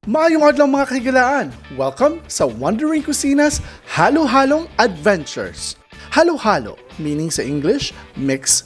Maayong adlaw mga kahigalaan! Welcome sa Wandering Cucinas Halo-Halong Adventures. Halo-halo, meaning sa English, mix.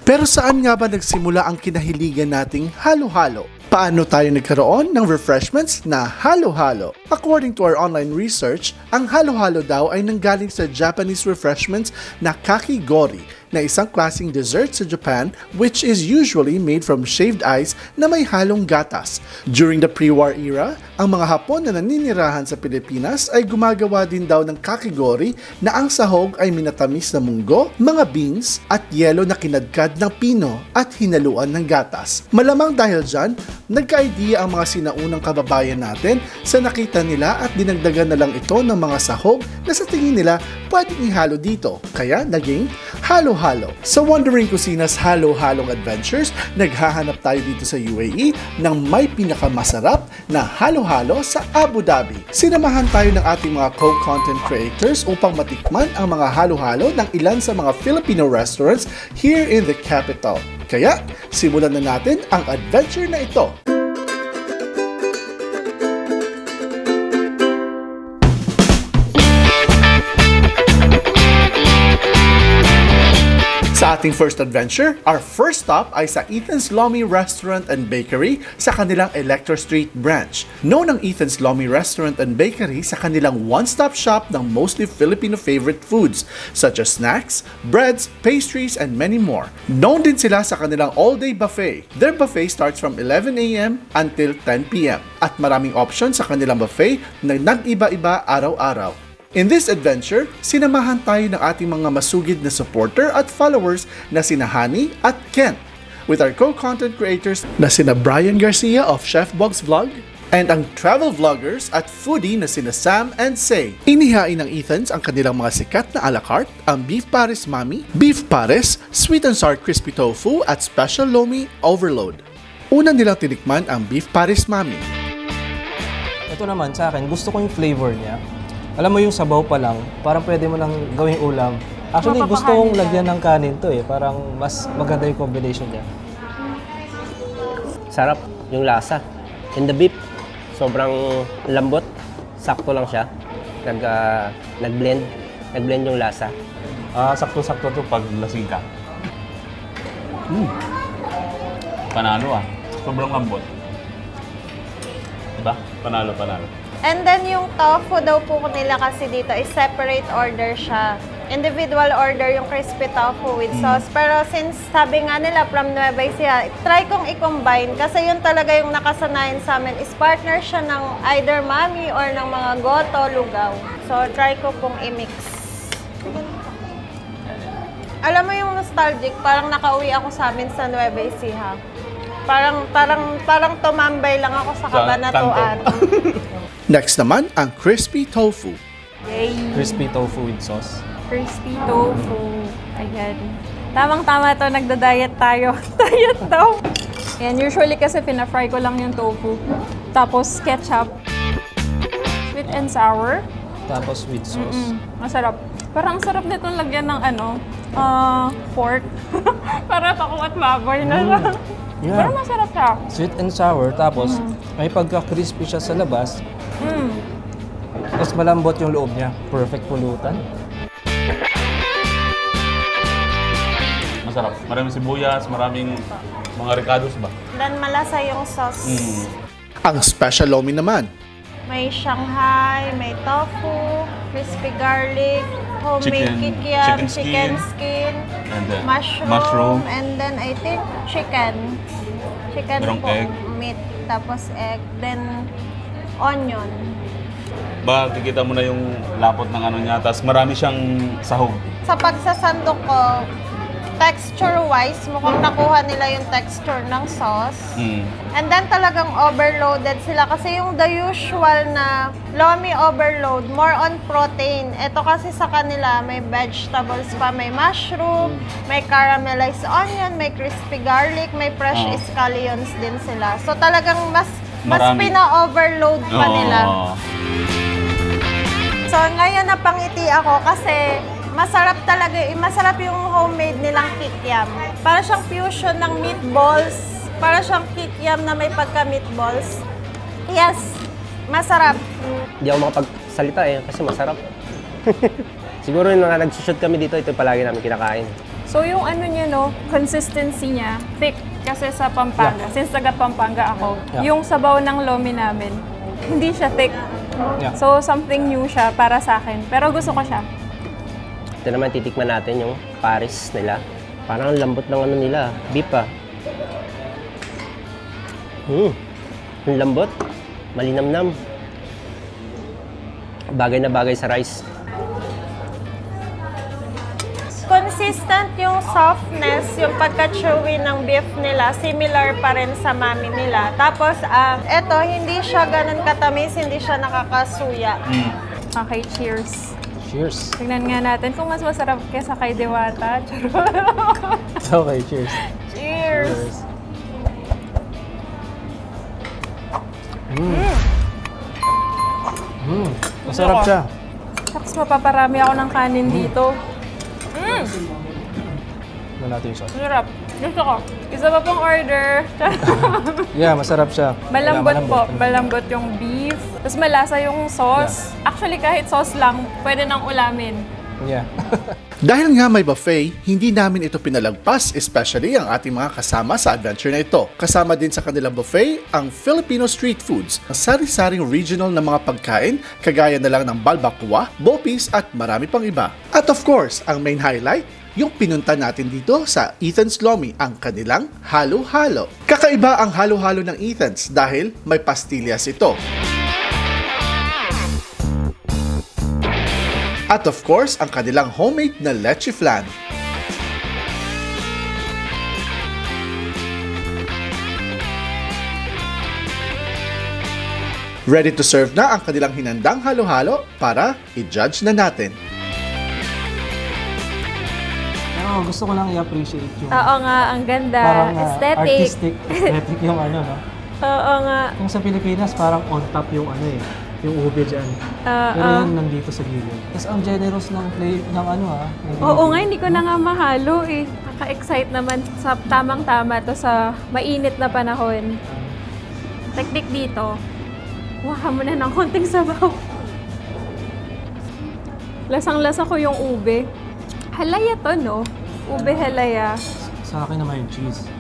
Pero saan nga ba nagsimula ang kinahiligan nating halo-halo? Paano tayo nagkaroon ng refreshments na halo-halo? According to our online research, ang halo-halo daw ay nanggaling sa Japanese refreshments na kakigori, na isang klaseng dessert sa Japan which is usually made from shaved ice na may halong gatas. During the pre-war era, ang mga Hapon na naninirahan sa Pilipinas ay gumagawa din daw ng kakigori na ang sahog ay minatamis na munggo, mga beans at yelo na kinadkad ng pino at hinaluan ng gatas. Malamang dahil dyan, nagka-idea ang mga sinaunang kababayan natin sa nakita nila at dinagdagan na lang ito ng mga sahog na sa tingin nila pwedeng ihalo dito. Kaya naging halo-halo. Sa Wandering Cucinas Halo-Halong Adventures, naghahanap tayo dito sa UAE ng may pinakamasarap na halo-halo sa Abu Dhabi. Sinamahan tayo ng ating mga co-content creators upang matikman ang mga halo-halo ng ilan sa mga Filipino restaurants here in the capital. Kaya, simulan na natin ang adventure na ito. Sa ating first adventure, our first stop ay sa Ethan's Lomi Restaurant and Bakery sa kanilang Elector Street branch. Known ang Ethan's Lomi Restaurant and Bakery sa kanilang one-stop shop ng mostly Filipino favorite foods such as snacks, breads, pastries, and many more. Known din sila sa kanilang all-day buffet. Their buffet starts from 11 a.m. until 10 p.m. at maraming options sa kanilang buffet na nag-iba-iba araw-araw. In this adventure, sinamahan tayo ng ating mga masugid na supporter at followers na sina Hani at Kent, with our co-content creators na sina Brian Garcia of Chef Bog's Vlog and ang travel vloggers at foodie na sina Sam and Say. Inihain ng Ethans ang kanilang mga sikat na a la carte, ang Beef Paris Mami, Beef Paris, Sweet and Sour Crispy Tofu at Special Lomi Overload. Una nilang tinikman ang Beef Paris Mami. Ito naman sa akin, gusto ko yung flavor niya. Alam mo yung sabaw pa lang, parang pwede mo nang gawing ulam. Actually, gusto kong lagyan ng kanin to eh. Parang mas maganda yung combination niya. Sarap yung lasa. And the beef, sobrang lambot. Sakto lang siya. Nag-blend yung lasa. Sakto-sakto to pag lasing ka. Panalo Sobrang lambot. Diba? Panalo. And then yung tofu daw po nila kasi dito is separate order siya. Individual order yung crispy tofu with sauce. Pero since sabi nga nila from Nueva Ecija, try kong i-combine kasi yun talaga yung nakasanayan sa amin is partner siya ng either mami or ng mga goto, lugaw. So try ko pong i-mix. Alam mo yung nostalgic, parang nakauwi ako sa amin sa Nueva Ecija. Parang tumambay lang ako sa Kabanatuan. Next naman, ang crispy tofu. Yay! Crispy tofu with sauce. Crispy tofu. Ayan. Tamang-tama to, nagda-diet tayo. Diet daw. Ayan, usually kasi pina-fry ko lang yung tofu. Tapos ketchup. Sweet and sour. Tapos with sauce. Masarap. Parang sarap nitong lagyan ng pork. Para ako at baboy na lang. Yeah. Pero masarap siya. Sweet and sour. Tapos may pagka-crispy siya sa labas. Tapos malambot yung loob niya. Perfect pulutan. Masarap. Maraming sibuyas, maraming mga ricados ba? Then malasa yung sauce. Ang Special Lomi naman. May Shanghai, may tofu, crispy garlic, homemade kikiam, chicken skin, and then mushroom, and then I think chicken merong po, egg, meat, tapos egg, then onion. Ba, kikita mo na yung lapot ng ano niya, tapos marami siyang sahog. Sa pagsasandok ko, texture-wise, mukhang nakuha nila yung texture ng sauce. And then talagang overloaded sila kasi yung the usual na Lomi overload, more on protein. Ito kasi sa kanila, may vegetables pa, may mushroom, may caramelized onion, may crispy garlic, may fresh scallions din sila. So talagang mas pina-overload pa nila. So ngayon napangiti ako kasi masarap yung homemade nilang kikiam. Para siyang fusion ng meatballs. Para siyang kikiam na may pagka-meatballs. Yes, Masarap. Hindi ako makapagsalita eh, kasi masarap. Siguro yung mga nagsushoot kami dito, ito palagi namin kinakain. So yung ano niya, no, consistency niya, thick kasi sa Pampanga. Since taga Pampanga ako, yung sabaw ng lomi namin, hindi siya thick. So something new siya para sa akin. Pero gusto ko siya. Ito naman titikman natin yung Paris nila. Parang ang lambot ng ano nila, beef ah. Ang lambot, malinamnam. Bagay na bagay sa rice. Consistent yung softness, yung pagka-chewy ng beef nila, similar pa rin sa mami nila. Tapos, eto, hindi siya ganun katamis, hindi siya nakakasuya. Okay, cheers. Cheers. Tignan nga natin kung mas masarap kesa kay Diwata. Okay, cheers. Cheers! Masarap siya. Shucks, mapaparami ako ng kanin dito. Ano natin yung sauce? Masarap. Gusto ko. Isa pa pong order. Yeah, masarap siya. Malambot po. Malambot yung beef. Tapos malasa yung sauce. Actually, kahit sauce lang, pwede nang ulamin. Yeah. Dahil nga may buffet, hindi namin ito pinalagpas, especially ang ating mga kasama sa adventure na ito. Kasama din sa kanilang buffet ang Filipino street foods, ang sari-saring regional na mga pagkain, kagaya na lang ng balbacoa, bopis at marami pang iba. At of course, ang main highlight, yung pinunta natin dito sa Ethan's Lomi, ang kanilang halo-halo. Kakaiba ang halo-halo ng Ethan's dahil may pastillas ito. At of course, ang kanilang homemade na leche flan. Ready to serve na ang kanilang hinandang halo-halo para i-judge na natin. Pero gusto ko lang i-appreciate yung Oo nga, ang ganda. parang Aesthetic. aesthetic yung ano, no? Oo nga. Kung sa Pilipinas, parang on top yung ano eh, yung ube dyan. Pero yun nandito sa gilid. Tapos ang generous ng play ng ano Oo nga, hindi ko na nga mahalo eh. Nakaka-excite naman sa tamang-tama to sa mainit na panahon. Teknik dito, kuha mo na ng konting sabaw. Lasang-lasa ko yung ube. Halaya to, no? Ube halaya. Sa akin naman yung cheese.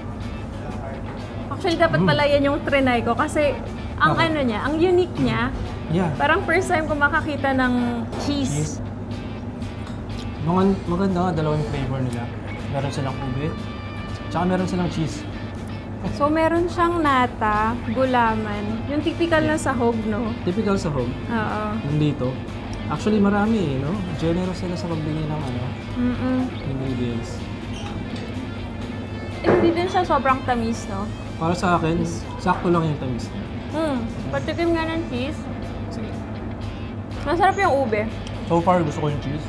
Actually, dapat pala yan yung trinay ko kasi ang ano niya, ang unique niya, Yeah. parang first time ko makakita ng cheese. Maganda nga, dalawang flavor nila. Meron silang ube, tsaka meron silang cheese. So, meron siyang nata, gulaman, yung typical na sahog, no? Typical sa home, Oo. yung dito. Actually, marami eh, no? Generous sila sa pagbigay ng ano, ingredients. Hindi din siya sobrang tamis, no? Para sa akin, sakto lang yung tamis. Patikim nga ng cheese. Sige. Masarap yung ube. So far, gusto ko yung cheese.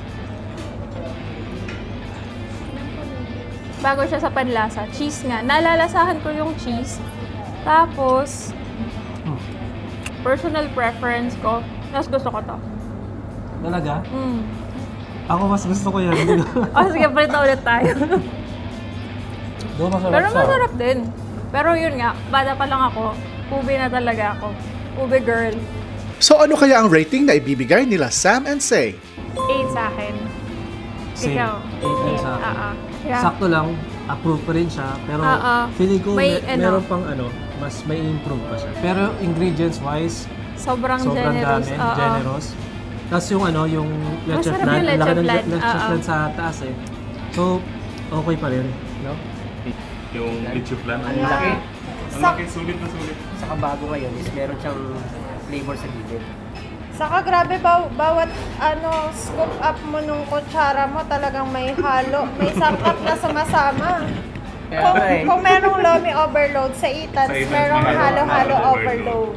Bago siya sa panlasa. Cheese nga. Nalalasahan ko yung cheese. Tapos, personal preference ko, mas gusto ko to. Talaga? Ako mas gusto ko yan. Sige, palit na ulit tayo. Doon masarap Pero siya. masarap din. Pero yun nga, bata pa lang ako. Ube na talaga ako. Ube girl. So ano kaya ang rating na ibibigay nila Sam and Say? 8 sa akin. Same. Ikaw? 8 din sa akin. Yeah. Sakto lang, approve pa rin siya. Pero feeling ko meron pang ano, mas may improve pa siya. Pero ingredients wise, Sobrang dami, generous. generous. Tapos yung ano, yung leche Masarap flan, yung leche laki ng flan. leche flan sa taas eh. So, okay pa rin, no? Yung leche flan. Ang laki. Ang laki, sulit na sulit. Saka bago ngayon is meron siyang flavor sa gilid. Saka grabe, bawat scoop up mo nung kutsara mo, talagang may halo, may sangkap na sumasama. Kung merong lomi overload sa Ethan's, merong may halo-halo halo overload.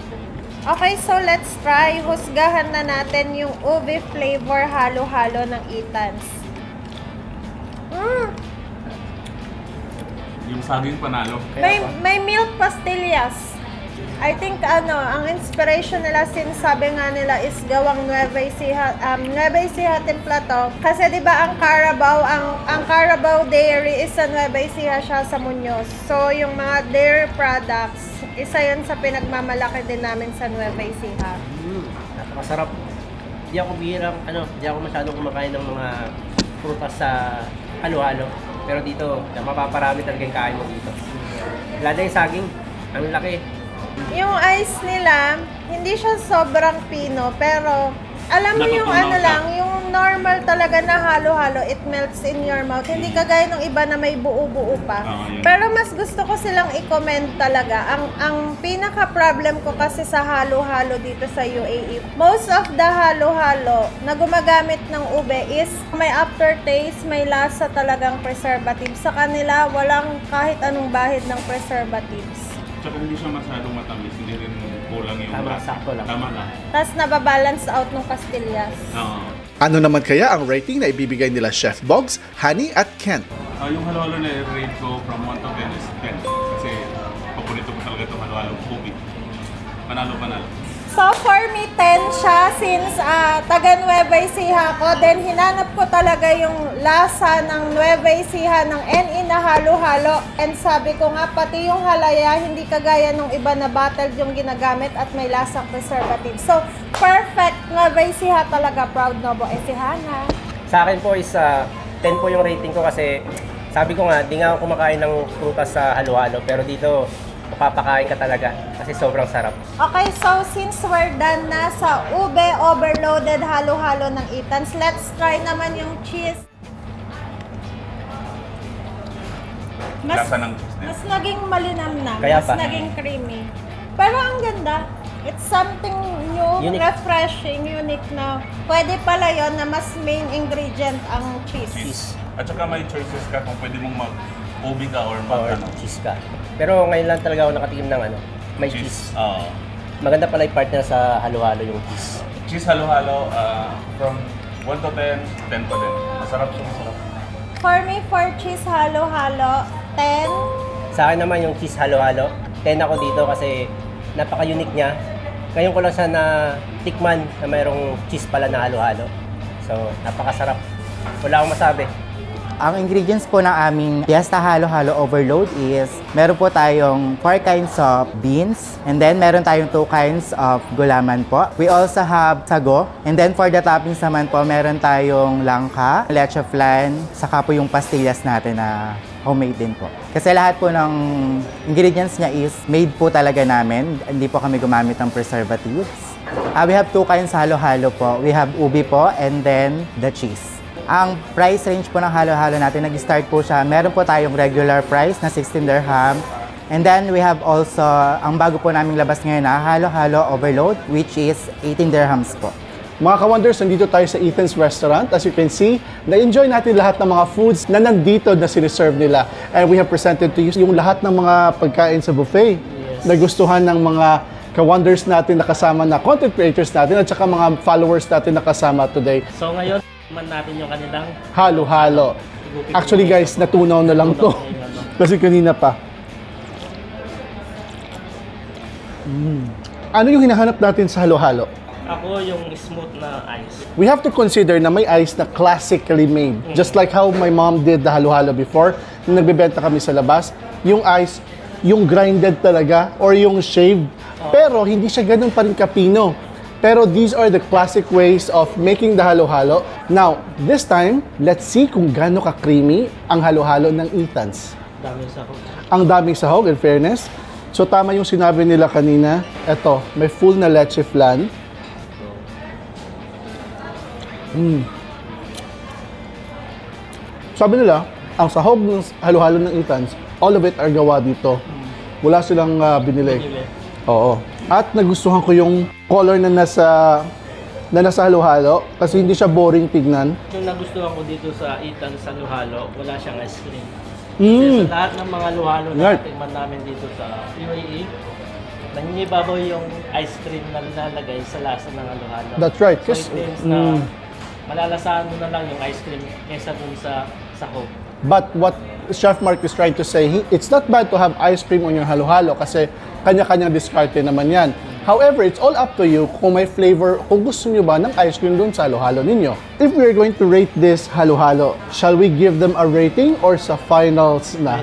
Okay, so let's try. Husgahan na natin yung ube flavor halo-halo ng Ethan's. Yung saging panalo. May milk pastillas. I think ang inspiration nila, sinasabi nga nila is gawang Nueva Ecija timpla to. Kasi 'di ba ang Carabao Dairy is sa Nueva Ecija siya sa Muñoz. So yung mga dairy products, isa 'yon sa pinagmamalaki din namin sa Nueva Ecija. Masarap. Di ako di ako masyadong kumakain ng mga prutas sa halo-halo. Pero dito, mapaparami talaga yung kain mo dito. Lalo yung saging, ang laki. Yung ice nila, hindi siya sobrang pino, pero alam mo yung Natutunaw ano siya. lang, yung normal talaga na halo-halo, it melts in your mouth. Hindi kagaya ng iba na may buo-buo pa. Yun. Pero mas gusto ko silang i-comment talaga. Ang pinaka-problem ko kasi sa halo-halo dito sa UAE, most of the halo-halo na gumagamit ng ube is may aftertaste, may lasa talagang preservative. Sa kanila, walang kahit anong bahid ng preservatives. Tsaka hindi siya masyadong matamis, hindi rin kulang yung Tama, lasa. sakto lang. Tama lang. Tapos nababalance out ng pastillas. Oo. Ano naman kaya ang rating na ibibigay nila Chef Boggs, Hani at Ken? Yung halo-halo na rate ko from 1 to 10 is 10. Kasi paborito ko talaga itong halo-halo ubi. Panalo. So for me, 10 siya since taga Nueva Ecija ko. Then hinanap ko talaga yung lasa ng Nueva Ecija ng NE na halo-halo. And sabi ko nga, pati yung halaya, hindi kagaya nung iba na bottled yung ginagamit at may lasang preservative. So, perfect Nueva Ecija talaga. Proud Novo Ecijana. Sa akin po is 10 po yung rating ko kasi sabi ko nga, di nga ako kumakain ng prutas sa halo-halo. Pero dito, mapapakain ka talaga kasi sobrang sarap. Okay, so since we're done na sa ube overloaded halo-halo ng Ethan's, let's try naman yung cheese. Lasa ng cheese na yun. Mas naging malinamnam, Kaya mas pa. naging creamy. Pero ang ganda. It's something new, Unique. refreshing, unique na. Pwede pala yon na mas main ingredient ang cheese. Cheese. At saka may choices ka kung pwede mong mag-ubi ka or Or mag-ano. cheese ka. Pero ngayon lang talaga ako nakatikim ng may cheese. Oo. Maganda pala yung partner sa halo-halo yung cheese. Cheese halo-halo, from 1 to 10, 10 pa din. Masarap siya, masarap. For me, for cheese halo-halo, 10. Sa akin naman yung cheese halo-halo, 10 ako dito kasi napaka-unique niya. Ngayon ko lang siya na tikman na mayroong cheese pala na halo-halo. So, napakasarap. Wala akong masabi. Ang ingredients po ng aming Fiesta Halo-Halo Overload is meron po tayong 4 kinds of beans and then meron tayong 2 kinds of gulaman po. We also have sago and then for the toppings naman po meron tayong langka, leche flan, saka po yung pastillas natin na homemade din po. Kasi lahat po ng ingredients niya is made po talaga namin. Hindi po kami gumamit ng preservatives. We have 2 kinds halo-halo po. We have ubi po and then the cheese. Ang price range po ng halo-halo natin, nag-start po siya. Meron po tayong regular price na 16 dirham. And then we have also, ang bago po naming labas ngayon na halo-halo overload, which is 18 dirhams po. Mga ka-wonders, nandito tayo sa Ethan's Restaurant. As you can see, na-enjoy natin lahat ng mga foods na nandito na siniserve nila. And we have presented to you yung lahat ng mga pagkain sa buffet. Nagustuhan ng mga ka-wonders natin na kasama na content creators natin at saka mga followers natin na kasama today. So ngayon, man natin yung kanilang Halo-halo. Actually guys, natunaw na lang to. Kasi kanina pa. Ano yung hinahanap natin sa halo-halo? ako yung smooth na ice. We have to consider na may ice na classically made. Just like how my mom did the halo-halo before, nung nagbebenta kami sa labas, yung ice, yung grinded talaga or yung shaved. Pero hindi siya ganun pa rin kapino. Pero these are the classic ways of making the halo-halo. Now, this time, let's see kung gaano ka-creamy ang halo-halo ng Ethan's. Dami sa ako. Ang daming sahog, in fairness. So, tama yung sinabi nila kanina. Eto, may full na leche flan. Sabi nila, ang sahog ng halo-halo ng Ethan's, all of it are gawa dito. Wala silang binili. Oo. At nagustuhan ko yung color na nasa halo-halo kasi hindi siya boring tignan. Yung nagustuhan ko dito sa Ethan sa Luhalo, wala siyang ice cream. Kasi sa lahat ng mga luhalo na natikman namin dito sa UAE, nangingibabaw yung ice cream na nilalagay sa lasa ng luhalo. That's right. So it means na malalasahan mo na lang yung ice cream kaysa dun sa sahog. But what Chef Mark is trying to say, it's not bad to have ice cream on your halo-halo kasi kanya-kanyang diskarte naman yan. However, it's all up to you kung may flavor, kung gusto nyo ba ng ice cream dun sa halo-halo ninyo. If we're going to rate this halo-halo, shall we give them a rating or sa finals na?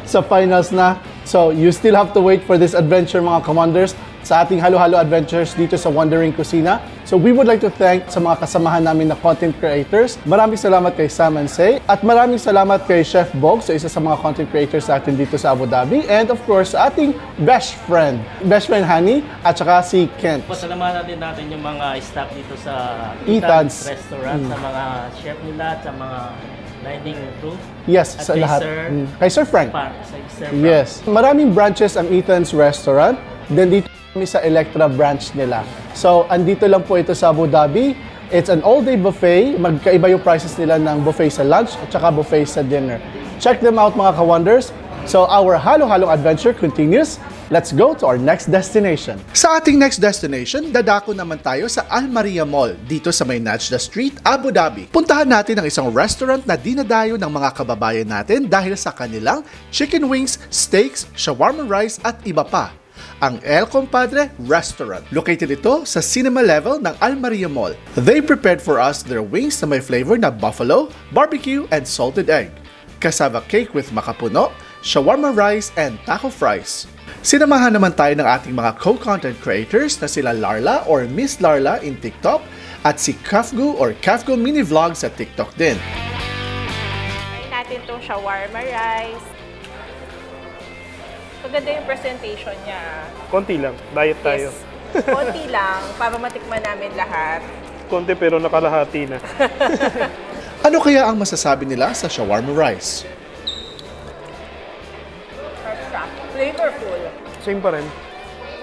Sa finals na. So, you still have to wait for this adventure mga commanders sa ating halo-halo adventures dito sa Wandering Cucina. So we would like to thank sa mga kasamahan namin na content creators. Maraming salamat kay Sam and Say at maraming salamat kay Chef Bog, so isa sa mga content creators natin dito sa Abu Dhabi. And of course, sa ating best friend Hani at saka si Kent. Pasalamatan din natin yung mga staff dito sa Ethan's Restaurant, sa mga chef nila, sa mga dining crew. Yes, at sa kay lahat. Sir Kay Sir Frank. Sir Frank. Yes. Maraming branches ang Ethan's Restaurant. Then dito kami sa Electra branch nila. So, andito lang po ito sa Abu Dhabi. It's an all-day buffet. Magkaiba yung prices nila ng buffet sa lunch at saka buffet sa dinner. Check them out mga ka-wonders. So, our halo-halong adventure continues. Let's go to our next destination. Sa ating next destination, dadako naman tayo sa Al Maria Mall dito sa may Najda Street, Abu Dhabi. Puntahan natin ang isang restaurant na dinadayo ng mga kababayan natin dahil sa kanilang chicken wings, steaks, shawarma rice at iba pa. Ang El Compadre Restaurant. Located ito sa cinema level ng Al Maria Mall. They prepared for us their wings na may flavor na buffalo, barbecue, and salted egg. Cassava cake with makapuno, shawarma rice, and taco fries. Sinamahan naman tayo ng ating mga co-content creators na sila Larla or Miss Larla in TikTok at si Kafgu or Kafgu Mini Vlog sa TikTok din. Try natin itong shawarma rice. Maganda yung presentation niya. Konti lang. Diet tayo. Yes. Konti lang para matikman namin lahat. Konti pero nakalahati na. Ano kaya ang masasabi nila sa shawarma rice? Flavorful. Same pa rin.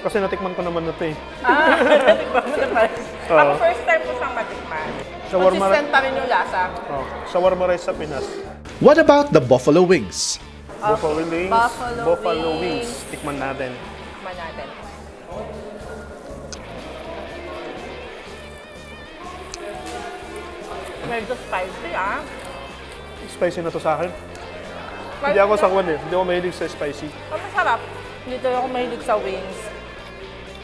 Kasi natikman ko naman na ito eh. Natikman mo naman. Ako first time ko siyang matikman. Consistent pa rin yung lasa. Shawarma rice sa Pinas. What about the buffalo wings? Buffalo wings. Buffalo Wings. Tikman natin. Tikman natin. Medyo spicy Spicy na to sa akin. Spicy Hindi ako na. sakwan eh. Hindi ako mahilig sa spicy. Masarap. Dito ako mahilig sa wings.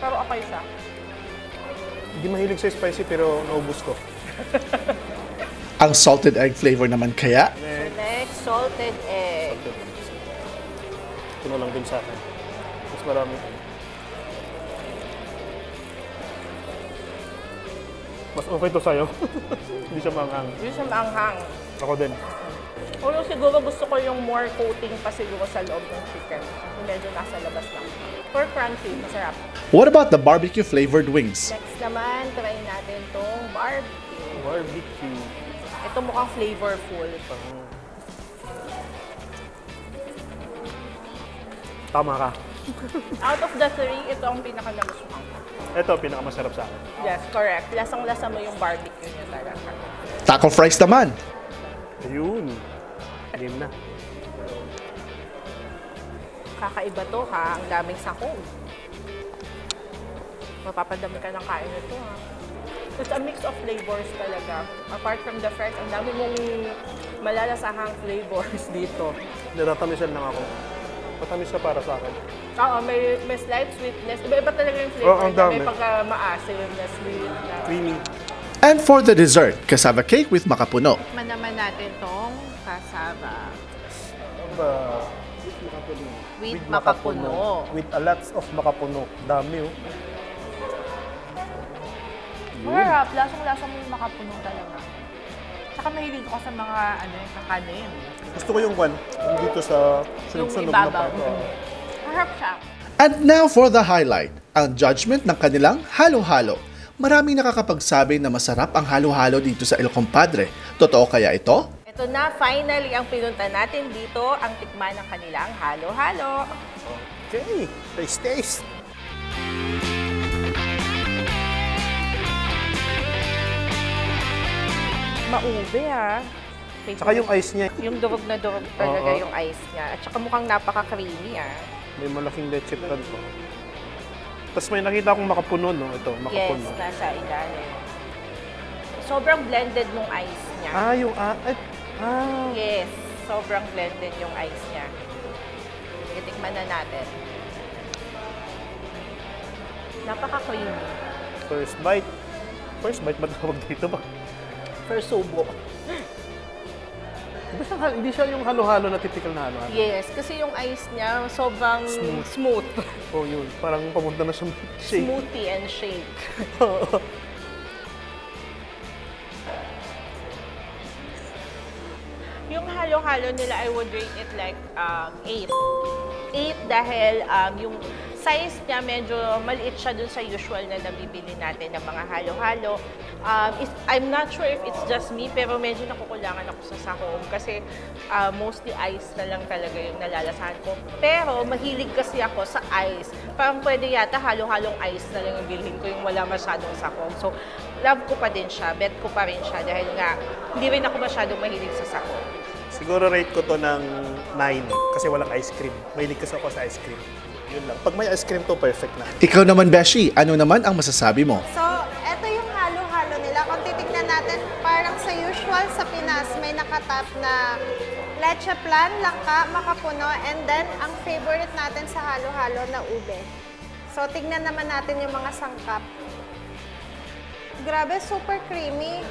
Pero okay siya. Hindi mahilig sa spicy pero naubos ko. Ang salted egg flavor naman kaya? Next, salted egg. Ito lang din sa akin. Mas marami. Mas okay to sa'yo. Hindi siya maanghang. Hindi siya maanghang. Ako din. Pero siguro gusto ko yung more coating pa siguro sa loob ng chicken. Yung medyo nasa labas lang. For crunchy, masarap. What about the barbecue flavored wings? Next naman, try natin tong barbecue. Barbecue. Ito mukhang flavorful. Tama ka. Out of the three, ito ang pinaka-nagustuhan ko. Ito, pinakamasarap sa akin. Yes, correct. Lasang-lasa mo yung barbecue niya talaga. Taco fries naman. Ayun. Game na. Kakaiba to ha, ang daming sako. Mapapadami ka ng kain nito ha. It's a mix of flavors talaga. Apart from the fries, ang dami mong malalasahang flavors dito. Natatamisan lang ako. Matamis na para sa akin. Oo, may slight sweetness. Iba-iba talaga yung flavor. Oo, ang dami. May pagka-maasim na sweet. Na... Creamy. And for the dessert, cassava cake with makapuno. Tikman naman natin tong cassava. With makapuno. With a lots of makapuno. Dami oh. Masarap. Lasang-lasa mo yung makapuno talaga. Tsaka mahilig ako sa mga kakanin. Gusto ko yung one. Yung dito sa sunog-sunog na ibabaw. part. Masarap siya. And now for the highlight, ang judgment ng kanilang halo-halo. Maraming nakakapagsabi na masarap ang halo-halo dito sa El Compadre. Totoo kaya ito? Ito na, finally, ang pinunta natin dito, ang tikman ng kanilang halo-halo. Okay. Taste. Maube ha. Tsaka yung ice niya. Yung durog na durog talaga yung ice niya. At saka mukhang napaka-creamy ah. May malaking leche plan po. Tapos may nakita akong makapuno, no? Ito, makapuno. Yes, nasa ilalim. Sobrang blended nung ice niya. Yes, sobrang blended yung ice niya. Itikman na natin. Napaka-creamy. First bite. First bite ba tawag dito ba? First subo. Hindi siya yung halo-halo na typical na halo-halo. Yes, kasi yung ice niya sobrang smooth. Oh, yun. Parang pamunta na siyang shake. Smoothie and shake. Yung halo-halo nila, I would rate it like 8. 8 dahil yung size niya medyo maliit siya dun sa usual na nabibili natin ng mga halo-halo. I'm not sure if it's just me, pero medyo nakukulangan ako sa sahog kasi mostly ice na lang talaga yung nalalasahan ko. Pero mahilig kasi ako sa ice. Parang pwede yata halo-halong ice na lang yung bilhin ko, yung wala masyadong sahog. So, love ko pa din siya, bet ko pa rin siya dahil nga hindi rin ako masyadong mahilig sa sahog. Siguro rate ko to ng 9 kasi walang ice cream. Mahilig kasi ako sa ice cream. Yun lang. Pag may ice cream to, perfect na. Ikaw naman, Beshi, ano naman ang masasabi mo? So, eto yung halo-halo nila. Kung titignan natin, parang sa usual sa Pinas, may nakatap na leche plan, langka, makapuno, and then ang favorite natin sa halo-halo na ube. So, tignan naman natin yung mga sangkap. Grabe, super creamy.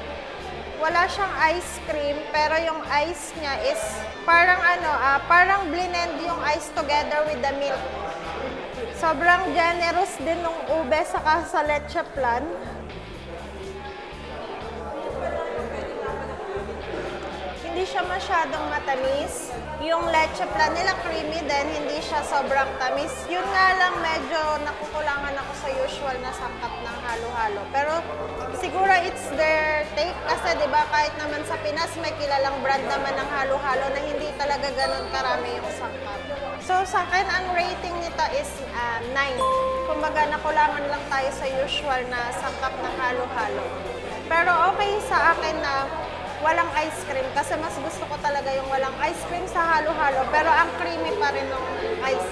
Wala siyang ice cream, pero yung ice niya is parang parang blend yung ice together with the milk. Sobrang generous din ng ube saka sa leche plan. Hindi siya masyadong matamis. Yung leche plan nila creamy din, hindi siya sobrang tamis. Yun nga lang, medyo nakukulangan ako sa usual na sangkap ng halo-halo. Pero siguro it's their take kasi 'di ba kahit naman sa Pinas may kilalang brand naman ng halo-halo na hindi talaga ganun karami yung sangkap. So sa akin ang rating nito is 9. Kumbaga nakulangan lang tayo sa usual na sangkap ng halo-halo. Pero okay sa akin na walang ice cream kasi mas gusto ko talaga yung walang ice cream sa halo-halo pero ang creamy pa rin ng ice.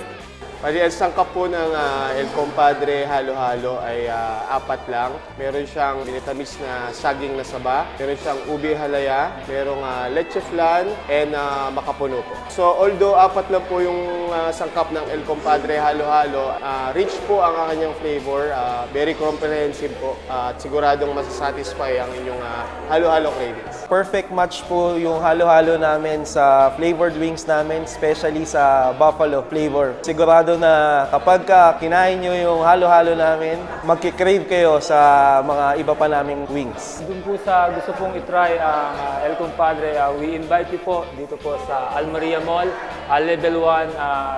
Bali, ang sangkap po ng El Compadre halo-halo ay 4 lang. Meron siyang binitamis na saging na saba, meron siyang ube halaya, merong leche flan, and makapuno po. So, although 4 lang po yung sangkap ng El Compadre halo-halo, rich po ang kanyang flavor, very comprehensive po, at siguradong masasatisfy ang inyong halo-halo cravings. Perfect match po yung halo-halo namin sa flavored wings namin, especially sa buffalo flavor. Sigurado na kapag kinain nyo yung halo-halo namin, magkikrave kayo sa mga iba pa naming wings. Doon po sa gusto pong itry ang El Compadre, we invite you po dito po sa Almeria Mall, level 1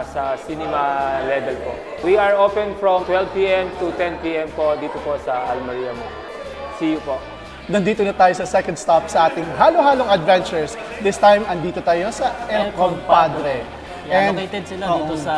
sa cinema level po. We are open from 12 p.m. to 10 p.m. po dito po sa Almeria Mall. See you po. Nandito na tayo sa second stop sa ating halo-halong adventures. This time, andito tayo sa El Compadre. Yeah, located sila dito sa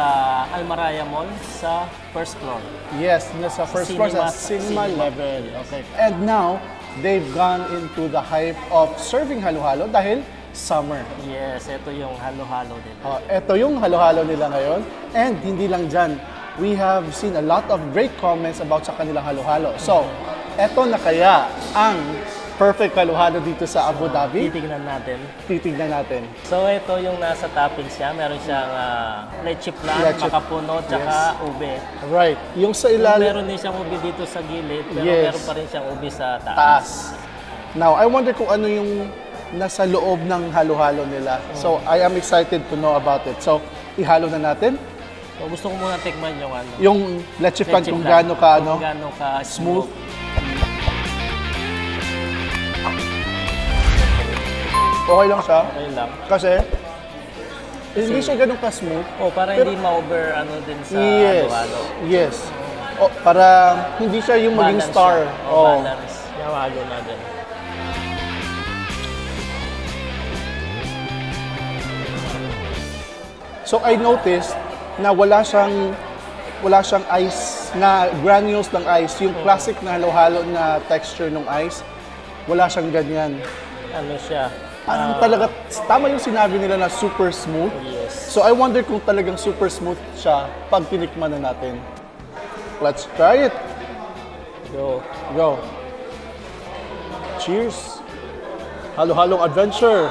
Almeria Mall sa first floor. Yes, nasa first floor sa cinema level. Okay. And now, they've gone into the hype of serving halo-halo dahil summer. Yes, ito yung halo-halo nila. Ito yung halo-halo nila ngayon. And hindi lang dyan, we have seen a lot of great comments about sa kanilang halo-halo. So, ito na kaya ang perfect halo-halo dito sa Abu Dhabi. Titignan natin. Titignan natin. So ito yung nasa toppings niya. Meron siyang leche plan, makapuno, tsaka ube. Right. Yung sa ilalim. Meron din siyang ube dito sa gilid, pero meron pa rin siyang ube sa taas. Now, I wonder kung ano yung nasa loob ng halo-halo nila. So, I am excited to know about it. So, ihalo na natin. So, gusto ko muna tikman yung yung leche plan kung gaano ka, smooth. Okay lang siya. Okay lang. Kasi, hindi siya ganun ka-smooth. Para hindi ma-over din sa halo-halo. Yes. Para hindi siya yung maging star. Balance. Yung halo natin. So, I noticed na wala siyang ice, na granules ng ice. Yung classic na halo-halo na texture ng ice, wala siyang ganyan. Ano siya? Talaga, tama yung sinabi nila na super smooth. Yes. So I wonder kung talagang super smooth siya pag tinikman na natin. Let's try it. Go. Go. Cheers. Halo-halong adventure.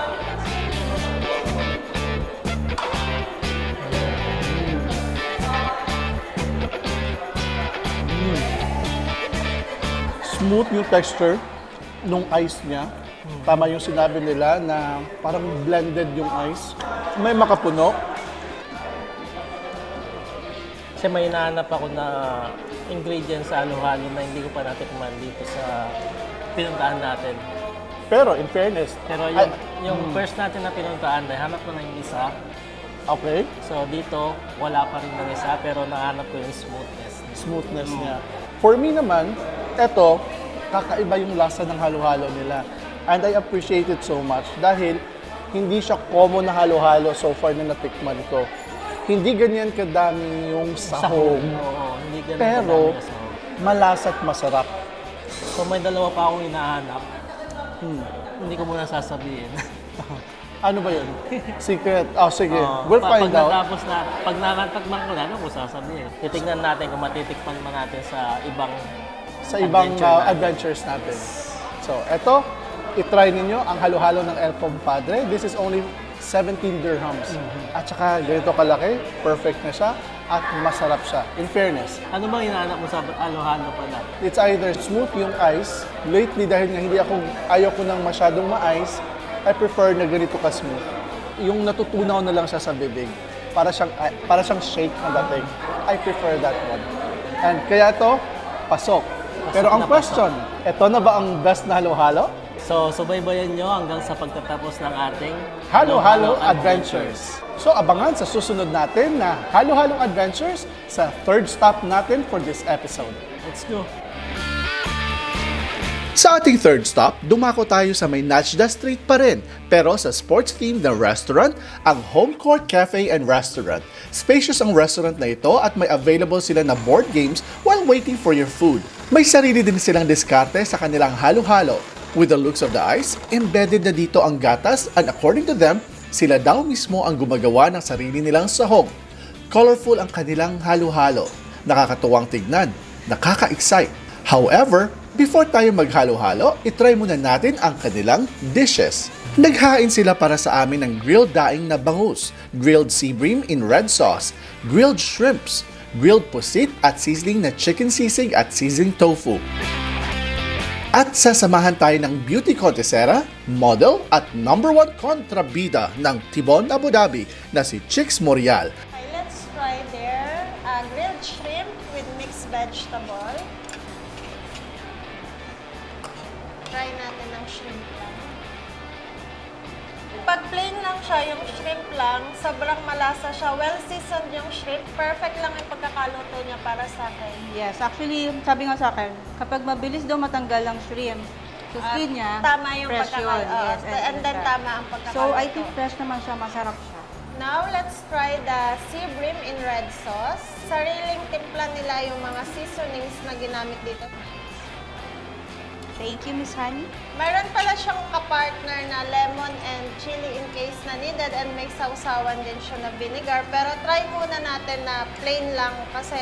Smooth yung texture nung ice niya. Tama yung sinabi nila na parang blended yung ice. May makapuno. Kasi may hinahanap ako na ingredients sa halo-halo na hindi ko pa natikman dito sa pinuntahan natin. Pero in fairness, Pero yung first natin na pinuntaan, hanap ko na yung isa. okay, So dito, wala pa rin ng isa, pero nahanap ko yung smoothness niya. For me naman, eto, kakaiba yung lasa ng halo-halo nila. And I appreciate it so much dahil hindi siya common na halo-halo so far na natikman ko. Hindi ganyan kadami yung sahog. Oo, hindi ganun Pero, kadami yung sahog. malasa't masarap. So may dalawa pa akong hinahanap. Hindi ko muna sasabihin. Ano ba yun? Secret? Oh, sige. We'll find out. Pag nakatagman ko na, ano ko sasabihin? Titignan natin kung matitikman man natin sa ibang adventures natin. So, eto, itry ninyo ang halo-halo ng El Compadre. This is only 17 dirhams. At saka ganito kalaki, perfect na siya, at masarap siya. In fairness. Ano bang hinahanap mo sa halo-halo pala? It's either smooth yung ice. Lately, dahil nga ayaw ko nang masyadong ma-ice, I prefer na ganito ka-smooth. Yung natutunaw na lang siya sa bibig. Para siyang shake na dating. I prefer that one. And kaya to, pasok. Pero ang question, ito na ba ang best na halo-halo? So, subaybayan nyo hanggang sa pagtatapos ng ating Halo-Halo Adventures. So, abangan sa susunod natin na Halo-Halo Adventures sa third stop natin for this episode. Let's go! Sa ating third stop, dumako tayo sa may Najda Street pa rin, pero sa sports-themed na restaurant, ang Home Court Cafe and Restaurant. Spacious ang restaurant na ito at may available sila na board games while waiting for your food. May sarili din silang diskarte sa kanilang halo-halo. With the looks of the ice, embedded na dito ang gatas and according to them, sila daw mismo ang gumagawa ng sarili nilang sahog. Colorful ang kanilang halo-halo. Nakakatuwang tignan. Nakaka-excite. However, before tayo maghalo-halo, itry muna natin ang kanilang dishes. Naghain sila para sa amin ng grilled daing na bangus, grilled sea bream in red sauce, grilled shrimps, grilled pusit at sizzling na chicken sisig at sizzling tofu. At sasamahan tayo ng beauty contessera, model at #1 kontrabida ng Tibon Abu Dhabi na si Chicks Morial. Okay, let's try their grilled shrimp with mixed vegetable. Try natin ng shrimp lang. Pag plain lang siya, yung shrimp lang, sobrang malasa siya. Well-seasoned yung shrimp. Perfect lang yung pagkakaluto niya para sa akin. Yes, actually, sabi nga sa akin, kapag mabilis daw matanggal ang shrimp, sa skin niya, tama yung fresh yun. Yes, and then tama ang pagkakaluto. So, I think fresh naman siya, masarap siya. Now, let's try the sea bream in red sauce. Sariling timpla nila yung mga seasonings na ginamit dito. Thank you, Miss Honey. Mayroon pala siyang kapartner na lemon and chili in case na needed and may sausawan din siya na vinegar. Pero try muna natin na plain lang kasi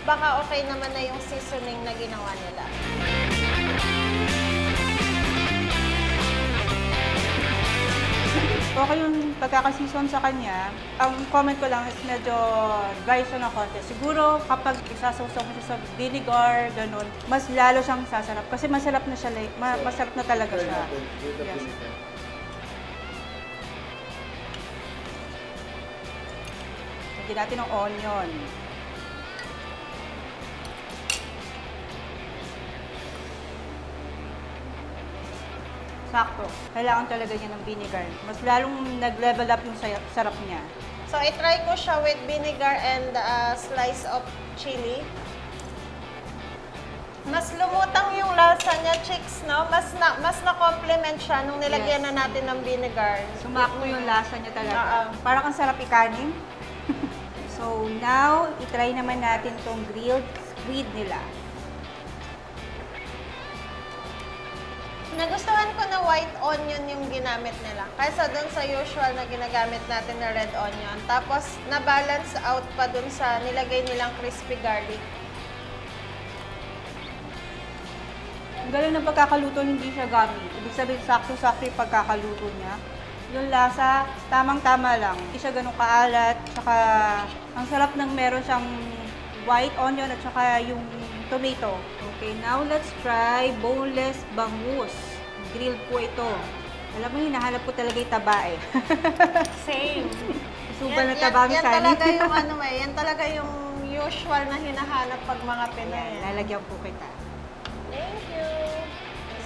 baka okay naman na yung seasoning na ginawa nila. Okay yung pagkakaseason sa kanya. Ang comment ko lang is medyo dry siya ng konti. Siguro kapag isasawsaw mo siya sa vinegar, ganun, mas lalo siyang sasarap. Kasi masarap na siya, masarap na talaga siya. Yes. Lagyan natin ng onion. Sakto. Kailangan talaga niya ng vinegar. Mas lalong nag-level up yung sarap niya. So, i-try ko siya with vinegar and a slice of chili. Mas lumutang yung lasa niya, Chicks, no? Mas na-complement siya nung nilagyan na natin ng vinegar. Sumakto yung lasa niya talaga. Parang ang sarap ikanin. So, now, i-try naman natin tong grilled squid nila. Nagustuhan ko na white onion yung ginamit nila. Kaysa doon sa usual na ginagamit natin na red onion. Tapos, na-balance out pa doon sa nilagay nilang crispy garlic. Ang galing ng pagkakaluto, hindi siya gummy. Ibig sabihin, sakto-sakto yung pagkakaluto niya. Yung lasa, tamang-tama lang. Hindi siya ganun kaalat. Tsaka, ang sarap ng meron siyang white onion at saka yung tomato. Okay, now let's try boneless bangus. Grilled po ito. Alam mo, hinahanap ko talaga yung taba eh. Same. Suba na taba ang yan talaga yung yan talaga yung usual na hinahanap pag mga Pinoy. Lalagyan po kita. Thank you.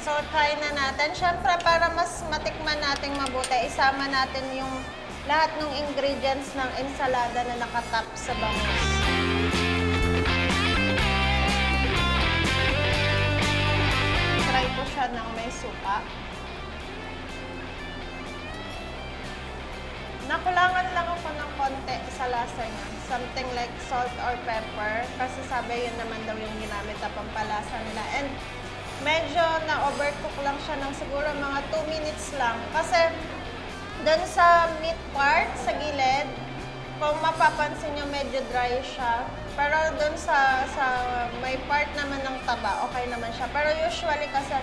So, try na natin. Siyempre, para mas matikman natin mabuti, isama natin yung lahat ng ingredients ng ensalada na nakatap sa bangus. Try ko siya ng may suka. Nakulangan lang ako ng konti sa lasa niya. Something like salt or pepper. Kasi sabi yun naman daw yung ginamit na pampalasa nila. And medyo na-overcook lang siya ng siguro mga 2 minutes lang. Kasi dun sa meat part, sa gilid, kung mapapansin nyo, medyo dry siya. Pero dun sa may part naman ng taba, okay naman siya. Pero usually kasi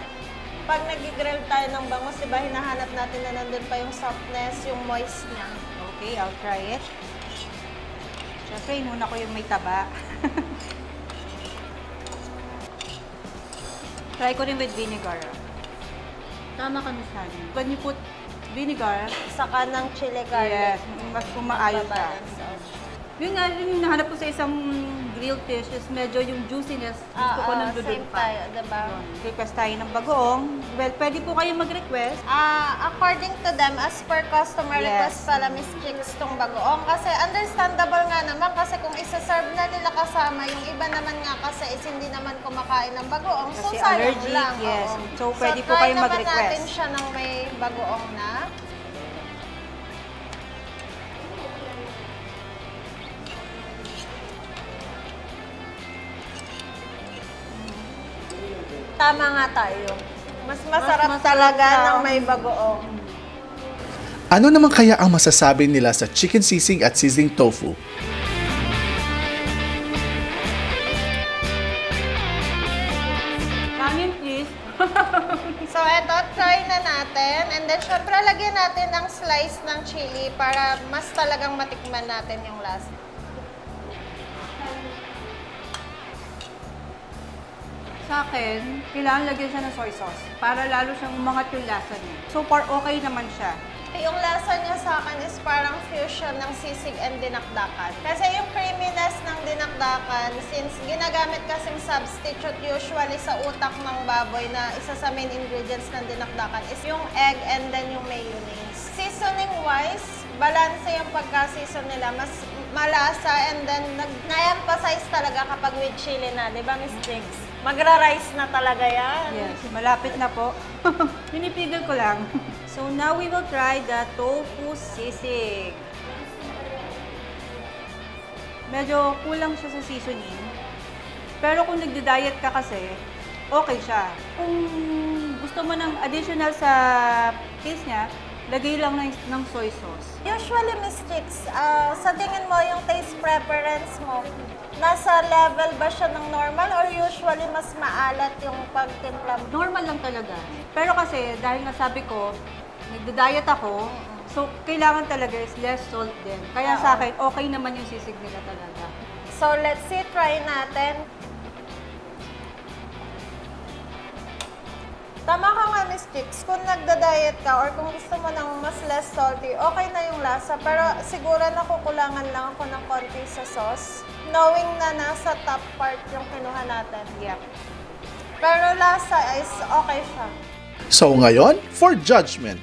pag nag-grill tayo ng bangus, diba, hinahanap natin na nandun pa yung softness, yung moist niya. Okay, I'll try it. Siyempre, inuna ko yung may taba. Try ko rin with vinegar. Tama ka na siya. When you put vinegar, saka ng chili garlic. Yes, mas kumaayos siya. Yun nga, yung nahanap ko sa isang grilled fish is medyo yung juiciness. Gusto ko nandun same pa. tayo, diba? Request tayo ng bagoong. Well, pwede po kayo mag-request. According to them, as per customer request pala, Miss Chicks, tong bagoong. Kasi understandable nga naman, kasi kung isa-serve na nila kasama, yung iba naman nga kasi is hindi naman kumakain ng bagoong. So, Kasi sayang allergic, lang. yes. Oo. So, pwede po kayo try naman mag-request. natin siya ng may bagoong na. Tama nga tayo. Mas masarap talaga ng may bagoong. Ano naman kaya ang masasabi nila sa chicken sisig at sizzling tofu? Kanin, please. So, eto, try na natin. And then, syempre, lagyan natin ng slice ng chili para mas talagang matikman natin yung lasa. Sa akin, kailangan lagyan siya ng soy sauce para lalo siyang umangat yung lasa niya. So far, okay naman siya. Yung lasa niya sa akin is parang fusion ng sisig and dinakdakan. Kasi yung creaminess ng dinakdakan, since ginagamit kasing substitute usually sa utak ng baboy na isa sa main ingredients ng dinakdakan is yung egg and then yung mayonnaise. Seasoning-wise, balance yung pagka-season nila. Mas malasa and then na-emphasize talaga kapag with chili na. Di ba, Miss Jigs? Magra-rice na talaga yan. Yes, malapit na po. Pinipigil ko lang. So now we will try the tofu sisig. Medyo kulang siya sa seasoning. Pero kung nagda-diet ka kasi, okay siya. Kung gusto mo ng additional sa taste niya, lagay lang ng soy sauce. Usually, Miss Chicks, sa tingin mo, yung taste preference mo, nasa level ba siya ng normal or usually mas maalat yung pagtimpla mo? Normal lang talaga. Pero kasi, dahil nasabi ko, nagda-diet ako, so kailangan talaga is less salt din. Kaya sa akin, okay naman yung sisig nila talaga. So, let's see, try natin. Tama ka nga, Miss Chicks. Kung nagda-diet ka or kung gusto mo ng mas less salty, okay na yung lasa. Pero siguro nakukulangan lang ako ng konti sa sauce. Knowing na nasa top part yung kinuha natin. Yep. Pero lasa is okay siya. So ngayon, for judgment,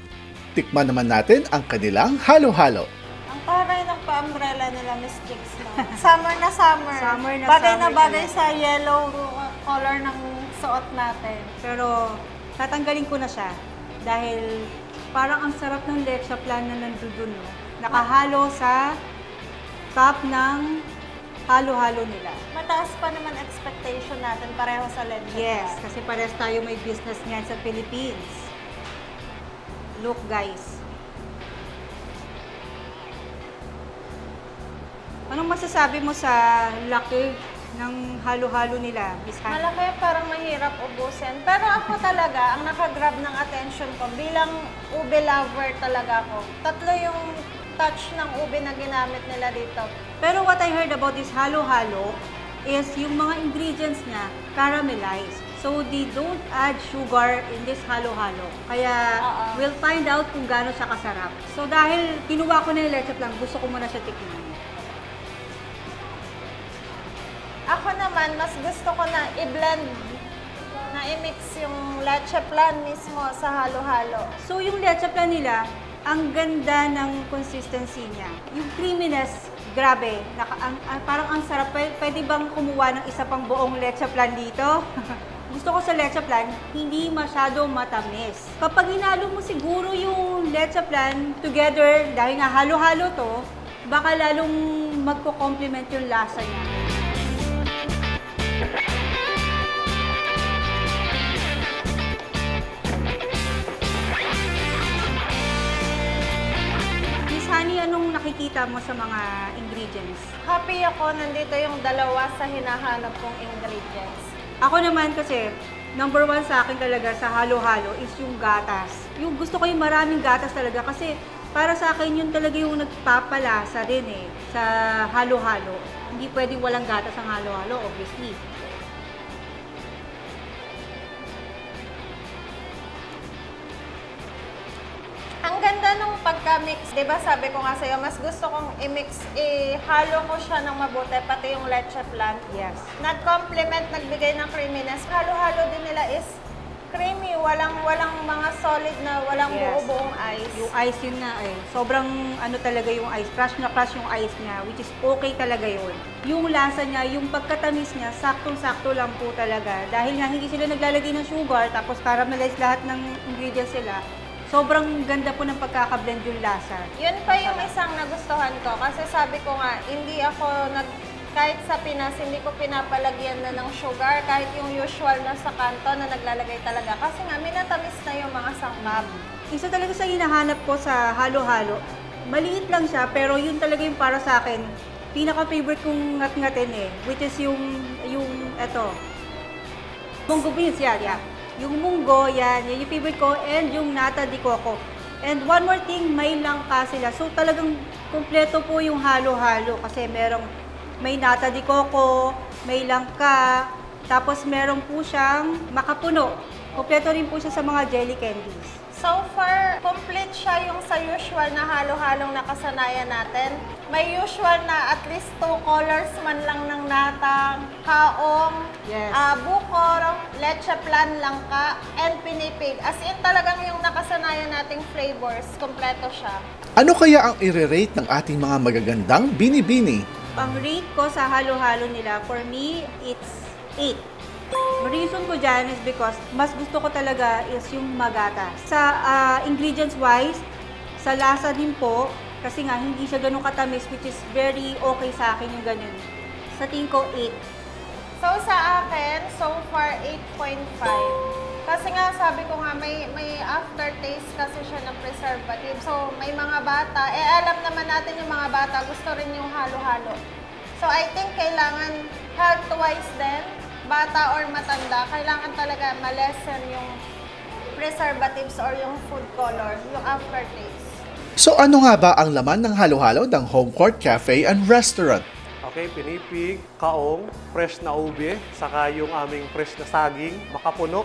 tikman naman natin ang kanilang halo-halo. Ang taray ng pa-umbrella nila, Miss Chicks. No? Summer na summer. Summer na bagay summer na bagay talaga. sa yellow color ng suot natin. Pero tatanggalin ko na siya dahil parang ang sarap ng leche plan na nandun, no? Nakahalo sa top ng halo-halo nila. Mataas pa naman expectation natin pareho sa leche. Yes, kasi parehas tayo may business niyan sa Philippines. Look, guys. Anong masasabi mo sa laki ng halo-halo nila, Miss Hannah? Malaki, parang mahirap ubusin. Pero ako talaga, ang nakagrab ng attention ko, bilang ube lover talaga ako. Tatlo yung touch ng ube na ginamit nila dito. Pero what I heard about this halo-halo is yung mga ingredients niya caramelized. So they don't add sugar in this halo-halo. Kaya we'll find out kung gaano siya kasarap. So dahil kinuha ko na yung leche plan, gusto ko muna siya tikman. Ako naman, mas gusto ko na i-blend na i-mix yung leche flan mismo sa halo-halo. So yung leche flan nila, ang ganda ng consistency niya. Yung creaminess, grabe. Parang ang sarap. Pwede bang kumuha ng isa pang buong leche flan dito? Gusto ko sa leche flan, hindi masyado matamis. Kapag hinalo mo siguro yung leche flan together, dahil nga halo-halo to, baka lalong magko-complement yung lasa niya. Miss Honey, anong nakikita mo sa mga ingredients? Happy ako, nandito yung dalawa sa hinahanap kong ingredients. Ako naman kasi, number one sa akin talaga sa halo-halo is yung gatas. Yung gusto ko yung maraming gatas talaga kasi para sa akin yun talaga yung nagpapalasa din sa halo-halo. Hindi pwedeng walang gatas ang halo-halo, obviously. Ang ganda nung pagka-mix. Diba sabi ko nga sa'yo, mas gusto kong i-mix, halo ko siya ng mabuti, pati yung leche flan. Yes. Nag-complement, nagbigay ng creaminess. Halo-halo din nila is creamy, walang mga solid na, walang buo-buong ice. Yung ice yun na sobrang ano talaga yung ice, crush na crush yung ice niya, which is okay talaga yun. Yung lasa niya, yung pagkatamis niya, saktong-sakto lang po talaga. Dahil nga hindi sila naglalagay ng sugar, tapos caramelize lahat ng ingredients sila, sobrang ganda po ng pagkakablend yung lasa. Yun pa yung isang nagustuhan ko, kasi sabi ko nga, hindi ako kahit sa Pinas, hindi ko pinapalagyan na ng sugar, kahit yung usual na sa kanto na naglalagay talaga. Kasi nga, minatamis na yung mga sangkap. Isa talaga sa hinahanap ko sa halo-halo, maliit lang siya, pero yun talaga yung para sa akin, pinaka-favorite kong ngat-ngatin which is yung munggo beans, yan. Yung munggo, yan yung favorite ko, and yung nata de coco. And one more thing, may langka sila. So talagang kumpleto po yung halo-halo kasi may nata de coco, may langka, tapos meron po siyang makapuno. Kumpleto rin po siya sa mga jelly candies. So far, complete siya yung sa usual na halo-halong nakasanayan natin. May usual na at least 2 colors man lang ng nata, kaong, bukor, leche flan, langka, and pinipig. As in talagang yung nakasanayan nating flavors, kompleto siya. Ano kaya ang i-rate ng ating mga magagandang bini-bini? Ang rate ko sa halo-halo nila, for me, it's 8. The reason ko dyan is because mas gusto ko talaga is yung magatas. Sa ingredients-wise, sa lasa din po, kasi nga hindi siya ganun katamis, which is very okay sa akin yung ganun. Sa tingin ko, 8. So sa akin, so far, 8.5. Kasi nga, sabi ko nga, may aftertaste kasi siya ng preservative. So, may mga bata, alam naman natin yung mga bata, gusto rin yung halo-halo. So, I think kailangan health-wise din, bata or matanda, kailangan talaga ma-lessen yung preservatives or yung food color, yung aftertaste. So, ano nga ba ang laman ng halo-halo ng Home Court Cafe and Restaurant? Okay, pinipig, kaong, fresh na ube, saka yung aming fresh na saging, makapuno.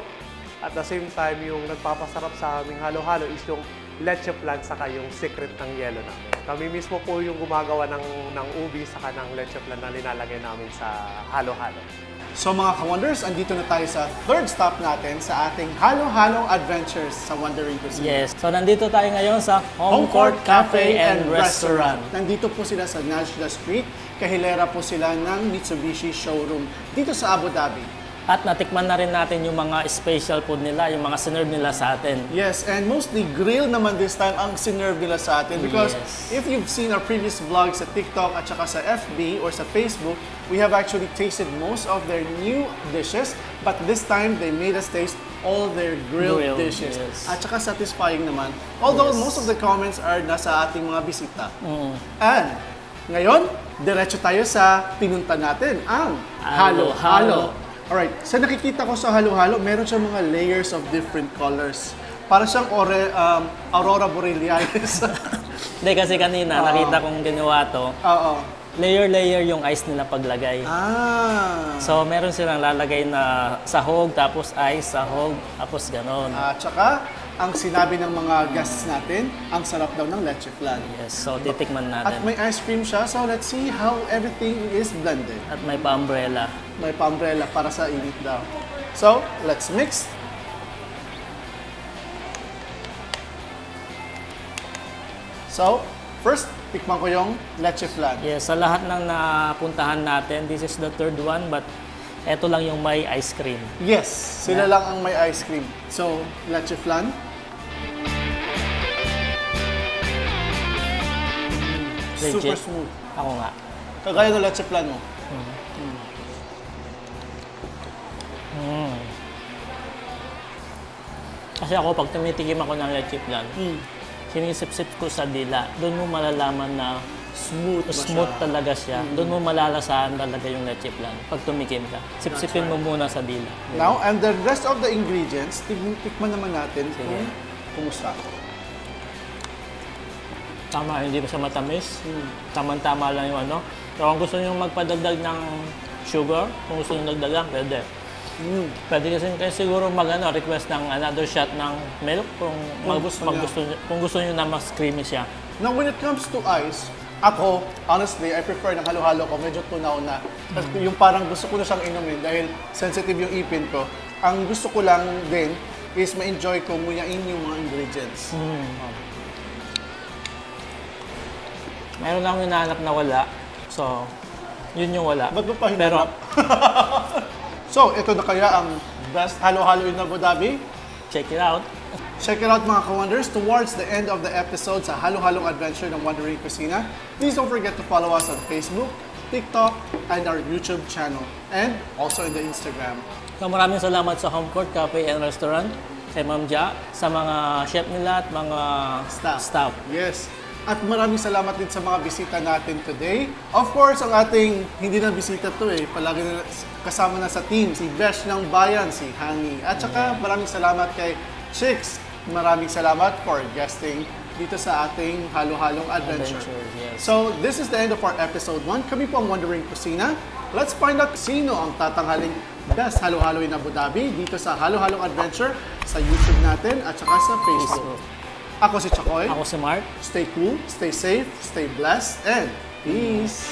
At the same time, yung nagpapasarap sa aming halo-halo is yung leche flan saka yung secret ng yelo namin. Kami mismo po yung gumagawa ng ubi saka ng leche flan na nilalagay namin sa halo-halo. So mga ka-Wonders, andito na tayo sa third stop natin sa ating halo-halong adventures sa Wondering Cuisine. Yes, so nandito tayo ngayon sa Home Court Cafe and Restaurant. Nandito po sila sa Najla Street, kahilera po sila ng Mitsubishi showroom dito sa Abu Dhabi. At natikman na rin natin yung mga special food nila, yung mga sinerve nila sa atin. Yes, and mostly grill naman this time ang sinerve nila sa atin. Because if you've seen our previous vlogs sa TikTok at saka sa FB or sa Facebook, we have actually tasted most of their new dishes. But this time, they made us taste all their grilled dishes. Yes. At saka satisfying naman. Although most of the comments are nasa ating mga bisita. And ngayon, diretso tayo sa pinunta natin, ang halo-halo. Alright, sa nakikita ko sa halo-halo, meron siyang mga layers of different colors. Para siyang Aurora Borealis. Hindi, kasi kanina nakita kong ginawa to. Layer-layer yung ice nila paglagay. So, meron silang lalagay na sahog, tapos ice, sahog, tapos ganon. At saka, ang sinabi ng mga guests natin, ang sarap daw ng leche flan. Yes, so titikman natin. At may ice cream siya, so let's see how everything is blended. At may pa-umbrella. May pa-umbrella para sa init daw. So, let's mix. So, first, tikman ko yung leche flan. Yes, sa lahat ng napuntahan natin, this is the third one, but eto lang yung may ice cream. Yes, sila lang ang may ice cream. So, leche flan. Super smooth. Ako nga. Kagaya ng leche flan mo. Kasi ako, pag tumitikim ako ng leche flan, sinisip-sip ko sa dila, doon mo malalaman na smooth talaga siya. Doon mo malalasahan talaga yung leche flan pag tumikim ka. Sipsipin mo muna sa dila. Now, and the rest of the ingredients, tikman naman natin kung kumusta. Tama, hindi pa siya matamis. Tama-tama lang yung ano. So, kung gusto nyo magpadagdag ng sugar, kung gusto nyo dagdagan, pwede. Pwede kasi siguro request ng another shot ng milk kung gusto nyo na mas creamy siya. Now, when it comes to ice, ako, honestly, I prefer ng halo-halo ko, medyo tunaw na. Kasi yung parang gusto ko na siyang inumin dahil sensitive yung ipin ko. Ang gusto ko lang din is ma-enjoy ko nguyain yung mga ingredients. Meron akong hinahanap na wala. So, yun yung wala. Ba't mo pa hinanap? So, ito na kaya ang best halo-halo in Abu Dhabi. Check it out. Check it out mga ka-Wonders. Towards the end of the episode sa Halo-Halong Adventure ng Wondering Cucina, please don't forget to follow us on Facebook, TikTok, and our YouTube channel. And also in the Instagram. So, maraming salamat sa Home Court Cafe and Restaurant, kay Ma'am Ja, sa mga chef nila at mga staff. Yes. At maraming salamat din sa mga bisita natin today. Of course, ang ating hindi na bisita to palagi na kasama na sa team, si Besh ng Bayan, si Hangi. At saka maraming salamat kay Chicks. Maraming salamat for guesting dito sa ating Halo-Halong Adventure. Yes. So, this is the end of our episode 1. Kami po ang Wondering Cucina. Let's find out sino ang tatanghaling best halo-halo in Abu Dhabi dito sa Halo-Halong Adventure sa YouTube natin at saka sa Facebook. Ako si Chakoy. Ako si Mark. Stay cool, stay safe, stay blessed, and peace!